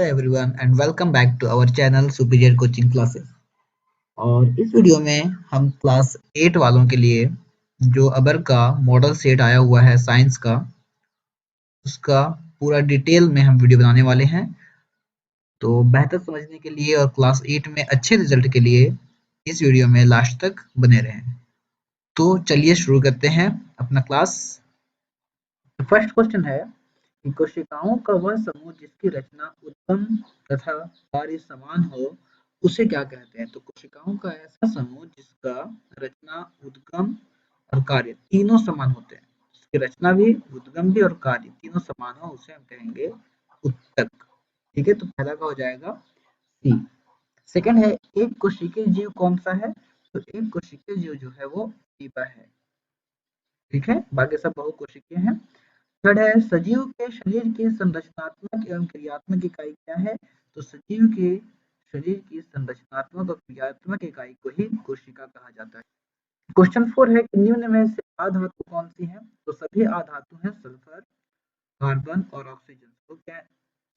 Hello everyone and welcome back to our channel superior coaching classes. और इस video में हम क्लास 8 वालों के लिए जो अबर का मॉडल सेट आया हुआ है साइंस का, उसका पूरा डिटेल में हम वीडियो बनाने वाले हैं। तो बेहतर समझने के लिए और क्लास 8 में अच्छे रिजल्ट के लिए इस वीडियो में लास्ट तक बने रहें। तो चलिए शुरू करते हैं अपना क्लास। फर्स्ट क्वेश्चन है कि कोशिकाओं का वह समूह जिसकी रचना उत्तम तथा कार्य समान हो उसे क्या कहते हैं। तो कोशिकाओं का ऐसा समूह जिसका रचना उद्गम और कार्य तीनों समान होते हैं, जिसकी रचना भी उद्गम भी और कार्य तीनों समान हो, उसे हम कहेंगे उत्तक। ठीक है, तो पहला का हो जाएगा सी। सेकंड है एक कोशिकीय जीव कौन सा है। तो एक कोशिकीय जीव जो है वो अमीबा है। ठीक है, बाकी सब बहुकोशिकीय हैं। थर्ड है सजीव के शरीर की संरचनात्मक एवं क्रियात्मक इकाई क्या है। तो सजीव के शरीर की संरचनात्मक और क्रियात्मक इकाई को ही कोशिका कहा जाता है। क्वेश्चन 4 है कि निम्न में से आधातु कौन सी है। तो सभी आधातु हैं सल्फर, कार्बन और ऑक्सीजन। तो क्या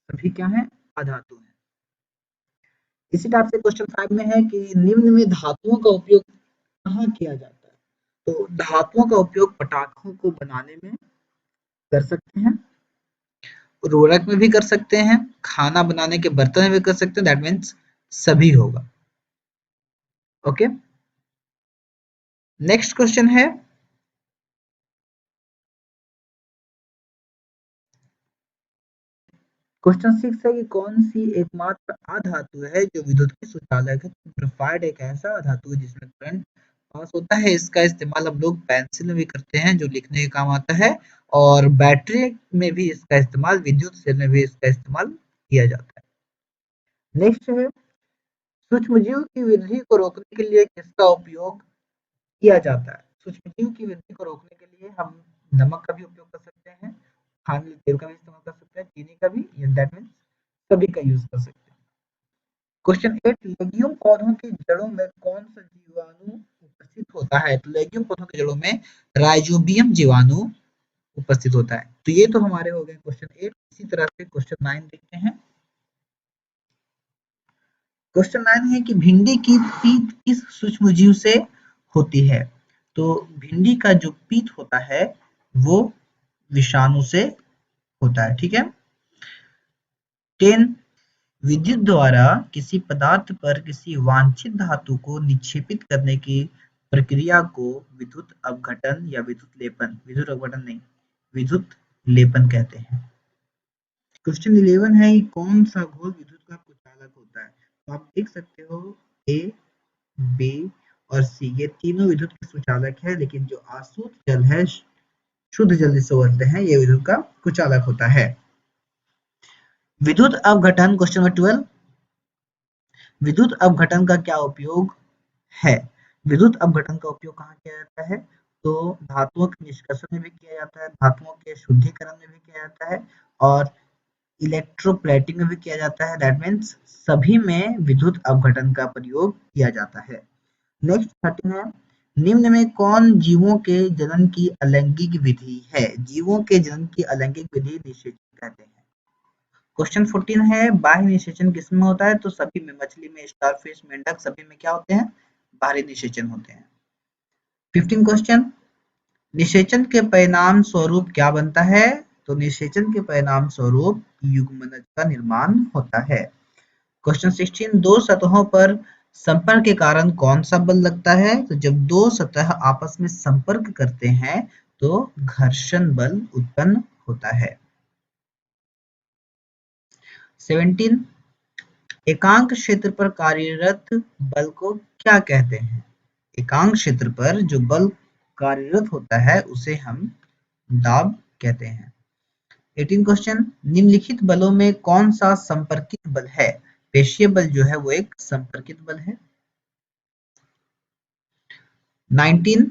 सभी क्या है, आधातु हैं। इसी टाइप से क्वेश्चन 5 में है कि निम्न में धातुओं का उपयोग कहाँ किया जाता है। तो धातुओं का उपयोग पटाखों को बनाने में कर सकते हैं, उर्वरक में भी कर सकते हैं, खाना बनाने के बर्तन में भी कर सकते हैं। दैट मीन्स सभी होगा। ओके, नेक्स्ट क्वेश्चन है क्वेश्चन 6 है कि कौन सी एकमात्र आधातु है जो विद्युत की सुचालक है। ग्रेफाइट एक ऐसा धातु है जिसमें करंट पास होता है। इसका इस्तेमाल हम लोग पेंसिल में भी करते हैं जो लिखने के काम आता है, और बैटरी में भी इसका इस्तेमाल, विद्युत सेल में भी इसका इस्तेमाल किया जाता है। नेक्स्ट है सूक्ष्मजीव की वृद्धि को रोकने के लिए किसका उपयोग किया जाता है। सूक्ष्मजीव की वृद्धि को रोकने के लिए हम नमक का भी उपयोग कर सकते हैं, खाने तेल का भी इस्तेमाल कर सकते हैं, चीनी का भी, दैट मीन्स सभी का यूज कर सकते हैं। क्वेश्चन 8 लेग्यूम पौधों की जड़ों में कौन सा जीवाणु उपस्थित होता है। तो लेग्यूम पौधों की जड़ों में राइजोबियम जीवाणु उपस्थित होता है। तो ये तो हमारे हो गए क्वेश्चन 8। इसी तरह से क्वेश्चन 9 देखते हैं। क्वेश्चन 9 है कि भिंडी की पीत किस सूक्ष्मजीव से होती है। तो भिंडी का जो पीत होता है वो विषाणु से होता है। ठीक है। 10 विद्युत द्वारा किसी पदार्थ पर किसी वांछित धातु को निक्षेपित करने की प्रक्रिया को विद्युत अपघटन या विद्युत लेपन, विद्युत अपघटन नहीं, विद्युत लेपन कहते हैं। क्वेश्चन 11 है कि कौन सा घोल विद्युत का कुचालक होता है। तो आप देख सकते हो ए, बी और सी, ये तीनों विद्युत के सुचालक है, लेकिन जो आसुत जल है, शुद्ध जल जिसे बोलते हैं, ये विद्युत का कुचालक होता है। विद्युत अपघटन क्वेश्चन नंबर 12, विद्युत अपघटन का क्या उपयोग है। विद्युत अपघटन का उपयोग कहाँ किया जाता है। तो धातुओं के निष्कर्षण में भी किया जाता है, धातुओं के शुद्धिकरण में भी किया जाता है, और इलेक्ट्रोप्लेटिंग में भी किया जाता है। दैट मीन्स सभी में विद्युत अपघटन का प्रयोग किया जाता है। नेक्स्ट 13 है निम्न में कौन जीवों के जनन की अलैंगिक विधि है। जीवों के जनन की अलैंगिक विधि निषेचन कहते हैं। क्वेश्चन 14 है बाह्य निषेचन किसमें होता है। तो सभी में, मछली में, स्टारफिश, मेंढक, सभी में क्या होते हैं, बाहरी निषेचन होते हैं। 15 क्वेश्चन निषेचन के परिणाम स्वरूप क्या बनता है। तो निषेचन के परिणाम स्वरूप युग्मनज का निर्माण होता है। क्वेश्चन 16 दो सतहों पर संपर्क के कारण कौन सा बल लगता है। तो जब दो सतह आपस में संपर्क करते हैं तो घर्षण बल उत्पन्न होता है। 17 एकांक क्षेत्र पर कार्यरत बल को क्या कहते हैं। एकांक क्षेत्र पर जो बल कार्यरत होता है उसे हम दाब कहते हैं। 18 क्वेश्चन निम्नलिखित बलों में कौन सा संपर्कित बल है। पेशीय बल जो है वो एक संपर्कित बल है। 19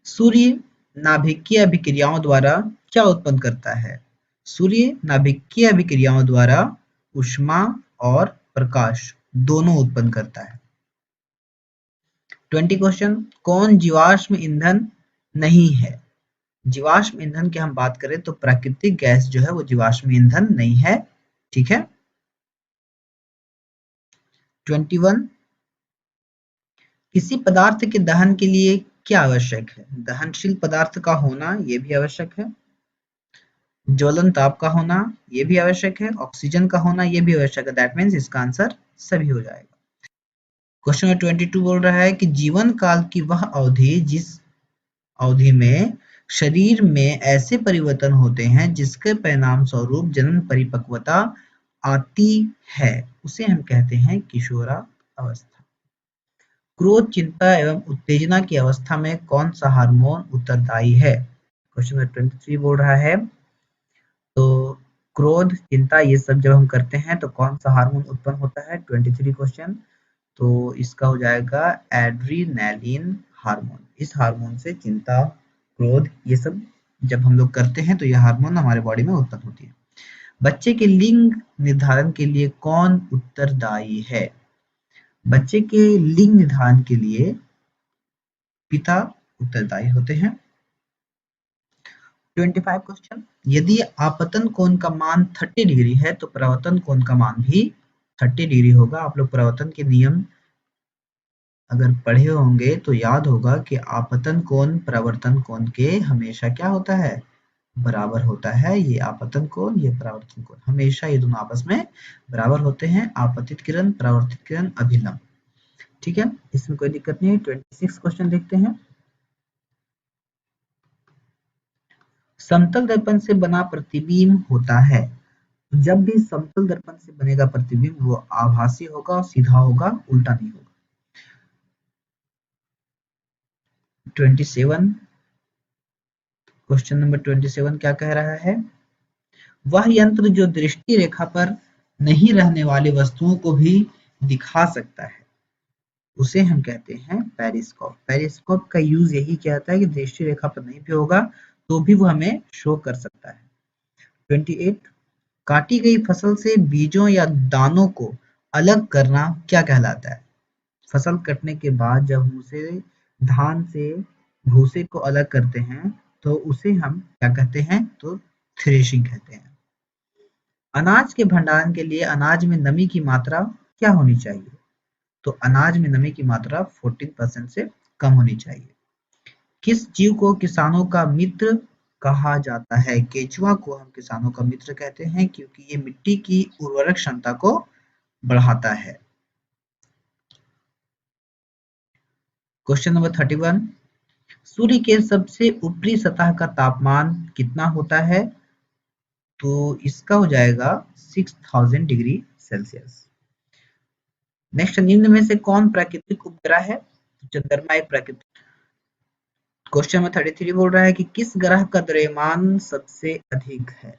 सूर्य नाभिकीय अभिक्रियाओं द्वारा क्या उत्पन्न करता है। सूर्य नाभिकीय अभिक्रियाओं द्वारा ऊष्मा और प्रकाश दोनों उत्पन्न करता है। 20 क्वेश्चन कौन जीवाश्म ईंधन नहीं है। जीवाश्म ईंधन की हम बात करें तो प्राकृतिक गैस जो है वो जीवाश्म ईंधन नहीं है। ठीक है। 21 किसी पदार्थ के दहन के लिए क्या आवश्यक है? दहनशील पदार्थ का होना ये भी आवश्यक है, ज्वलन ताप का होना ये भी आवश्यक है, ऑक्सीजन का होना ये भी आवश्यक है। दैट मीन्स इसका आंसर सभी हो जाएगा। क्वेश्चन नंबर 22 बोल रहा है कि जीवन काल की वह अवधि जिस अवधि में शरीर में ऐसे परिवर्तन होते हैं जिसके परिणाम स्वरूप जन्म परिपक्वता आती है, उसे हम कहते हैं किशोरावस्था। क्रोध, चिंता एवं उत्तेजना की अवस्था में कौन सा हार्मोन उत्तरदायी है? क्वेश्चन नंबर 23 बोल रहा है तो क्रोध, चिंता ये सब जब हम करते हैं तो कौन सा हार्मोन उत्पन्न होता है? 23 क्वेश्चन, तो इसका हो जाएगा एड्रीनलिन हार्मोन। इस हार्मोन से चिंता, क्रोध ये सब जब हम लोग करते हैं तो यह हार्मोन हमारे बॉडी में उत्पन्न होती है। बच्चे के लिंग निर्धारण के लिए कौन उत्तरदायी है? बच्चे के लिंग निर्धारण के लिए पिता उत्तरदायी होते हैं। 25 क्वेश्चन, यदि आपतन कोण का मान 30 डिग्री है तो परावर्तन कोण का मान भी 30 डिग्री होगा। आप लोग परावर्तन के नियम अगर पढ़े होंगे तो याद होगा कि आपतन कोण परावर्तन कोण के हमेशा क्या होता है? बराबर होता है। ये आपतन कोण, ये परावर्तन कोण, हमेशा ये दोनों आपस में बराबर होते हैं। आपतित किरण, परावर्तित किरण अभिलंब। ठीक है, इसमें कोई दिक्कत नहीं है। 26 क्वेश्चन देखते हैं। समतल दर्पण से बना प्रतिबिंब होता है। जब भी समतल दर्पण से बनेगा प्रतिबिंब वो आभासी होगा और सीधा होगा, उल्टा नहीं होगा। 27 क्वेश्चन नंबर 27 क्या कह रहा है? वह यंत्र जो दृष्टि रेखा पर नहीं रहने वाली वस्तुओं को भी दिखा सकता है उसे हम कहते हैं पेरिस्कोप। पेरिस्कोप का यूज यही कहता है कि दृष्टि रेखा पर नहीं भी होगा तो भी वो हमें शो कर सकता है। 28 काटी गई फसल से बीजों या दानों को अलग करना क्या कहलाता है? फसल कटने के बाद जब हम उसे धान से भूसे को अलग करते हैं तो उसे हम क्या कहते हैं? तो थ्रेशिंग कहते हैं। अनाज के भंडारण के लिए अनाज में नमी की मात्रा क्या होनी चाहिए? तो अनाज में नमी की मात्रा 14% से कम होनी चाहिए। किस जीव को किसानों का मित्र कहा जाता है? केंचुआ को हम किसानों का मित्र कहते हैं क्योंकि ये मिट्टी की उर्वरक क्षमता को बढ़ाता है। क्वेश्चन नंबर 31 सूर्य के सबसे ऊपरी सतह का तापमान कितना होता है? तो इसका हो जाएगा 6000 डिग्री सेल्सियस। नेक्स्ट, निम्न में से कौन प्राकृतिक उपग्रह है? चंद्रमा एक प्राकृतिक। क्वेश्चन नंबर 33 बोल रहा है कि किस ग्रह का द्रव्यमान सबसे अधिक है?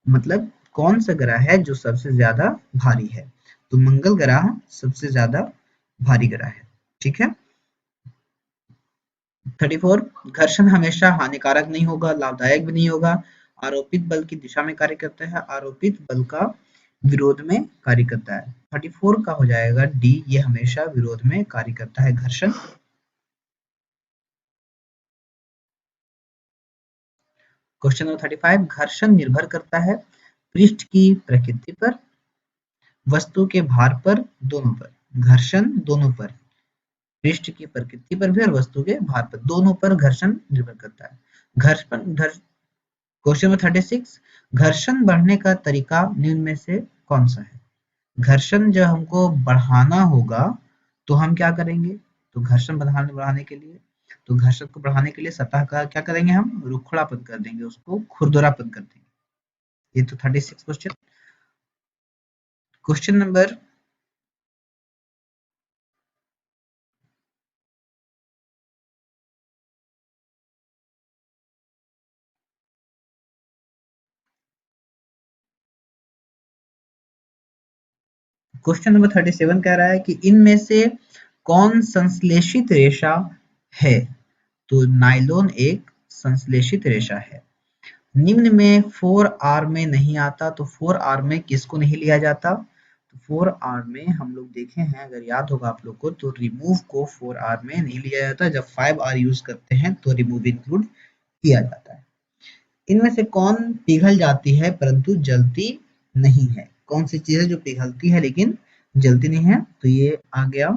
मतलब कौन सा ग्रह है जो सबसे ज्यादा भारी है? तो मंगल ग्रह सबसे ज्यादा भारी ग्रह है। ठीक है। 34 घर्षण हमेशा हानिकारक नहीं होगा, लाभदायक भी नहीं होगा। आरोपित बल की दिशा में कार्य करता है, आरोपित बल का विरोध में कार्य करता है। 34 का हो जाएगा डी, ये हमेशा विरोध में कार्य करता है घर्षण। क्वेश्चन नंबर 35 घर्षण निर्भर करता है पृष्ठ की प्रकृति पर, वस्तु के भार पर, दोनों पर। घर्षण दोनों पर, पृष्ठ की प्रकृति पर भी और वस्तु के भार पर, दोनों पर घर्षण निर्भर करता है। घर्षण क्वेश्चन नंबर 36 घर्षण बढ़ने का तरीका निम्न में से कौन सा है? घर्षण जब हमको बढ़ाना होगा तो हम क्या करेंगे? तो घर्षण बढ़ाने के लिए, तो घर्षण को बढ़ाने के लिए सतह का क्या करेंगे? हम रुखड़ापन कर देंगे, उसको खुरदरापन कर देंगे। ये तो 36 क्वेश्चन। क्वेश्चन नंबर 37 कह रहा है कि इनमें से कौन संश्लेषित रेशा है? तो नायलॉन एक संश्लेषित रेशा है। निम्न में 4R में नहीं आता, तो 4R में किसको नहीं लिया जाता? तो 4R में हम लोग देखे हैं, अगर याद होगा आप लोग को, तो रिमूव को 4R में नहीं लिया जाता। जब 5R यूज करते हैं तो रिमूव इंक्लूड किया जाता है। इनमें से कौन पिघल जाती है परंतु जलती नहीं है? कौन सी चीज है जो पिघलती है लेकिन जलती नहीं है, तो ये आ गया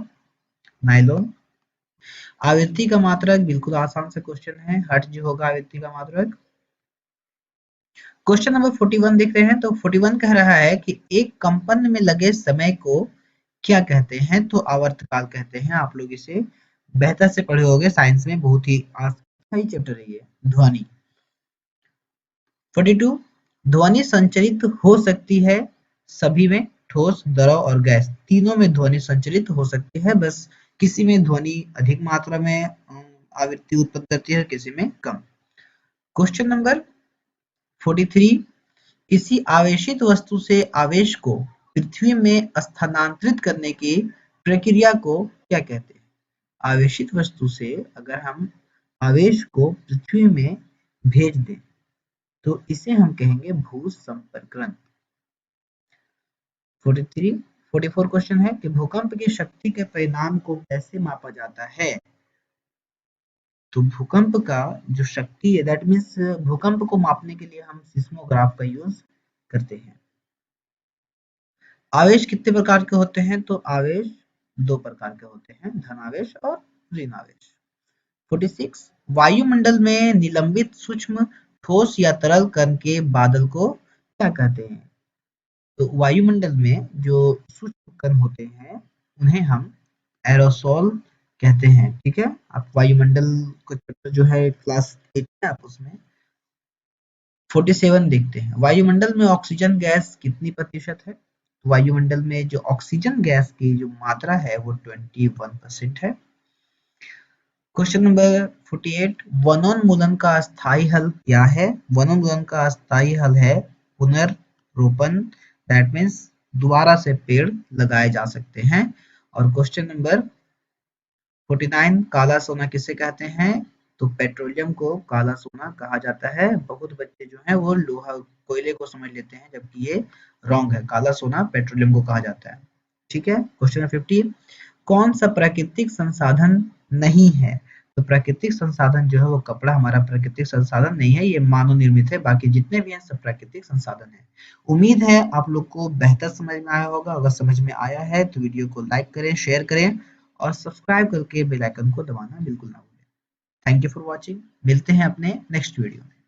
नायलॉन। आवृत्ति का मात्रक बिल्कुल आसान से क्वेश्चन है, हर्ट्ज जो होगा आवृत्ति का मात्रक। क्वेश्चन नंबर 41 देख रहे हैं, तो 41 कह रहा है कि एक कंपन में लगे समय को क्या कहते हैं, तो आवर्तकाल कहते हैं। आप लोग इसे बेहतर से पढ़े होंगे साइंस में, बहुत ही आसान चैप्टर है ये। ध्वनि 42 ध्वनि संचरित हो सकती है सभी में, ठोस, द्रव और गैस तीनों में ध्वनि संचरित हो सकती है, बस किसी में ध्वनि अधिक मात्रा में आवृत्ति उत्पन्न करती है, किसी में कम। क्वेश्चन नंबर 43 किसी आवेशित वस्तु से आवेश को पृथ्वी में स्थानांतरित करने की प्रक्रिया को क्या कहते हैं। आवेशित वस्तु से अगर हम आवेश को पृथ्वी में भेज दें तो इसे हम कहेंगे भूसंपर्करण। 44 क्वेश्चन है कि भूकंप की शक्ति के परिणाम को कैसे मापा जाता है। तो भूकंप का जो शक्ति है, दैट मीन्स भूकंप को मापने के लिए हम सिस्मोग्राफ का यूज करते हैं। आवेश कितने प्रकार के होते हैं, तो आवेश 2 प्रकार के होते हैं, धनावेश और ऋण आवेश। 46 वायुमंडल में निलंबित सूक्ष्म ठोस या तरल कण के बादल को क्या कहते हैं। तो वायुमंडल में जो सूक्ष्म कण होते हैं उन्हें हम एरोसोल कहते हैं। ठीक है, आप वायुमंडल को चैप्टर जो है क्लास 8 में आप उसमें 47 देखते हैं। वायुमंडल में ऑक्सीजन गैस कितनी प्रतिशत है। वायुमंडल में जो ऑक्सीजन गैस की जो मात्रा है वो 21% है। क्वेश्चन नंबर 48 वनोन्मूलन का स्थायी हल क्या है। वनोन्मूलन का स्थायी हल है पुनर्रोपण, दैट मीन्स दोबारा से पेड़ लगाए जा सकते हैं। और क्वेश्चन नंबर 49 काला सोना किसे कहते हैं, तो पेट्रोलियम को काला सोना कहा जाता है। बहुत बच्चे जो हैं वो लोहा कोयले को समझ लेते हैं, जबकि ये रॉन्ग है, काला सोना पेट्रोलियम को कहा जाता है। ठीक है, क्वेश्चन 50 कौन सा प्राकृतिक संसाधन नहीं है। तो प्राकृतिक संसाधन जो है वो कपड़ा हमारा प्राकृतिक संसाधन नहीं है, ये मानव निर्मित है, बाकी जितने भी हैं सब प्राकृतिक संसाधन है। उम्मीद है आप लोग को बेहतर समझ में आया होगा। अगर समझ में आया है तो वीडियो को लाइक करें, शेयर करें और सब्सक्राइब करके बेल आइकन को दबाना बिल्कुल ना भूलें। थैंक यू फॉर वॉचिंग, मिलते हैं अपने नेक्स्ट वीडियो में।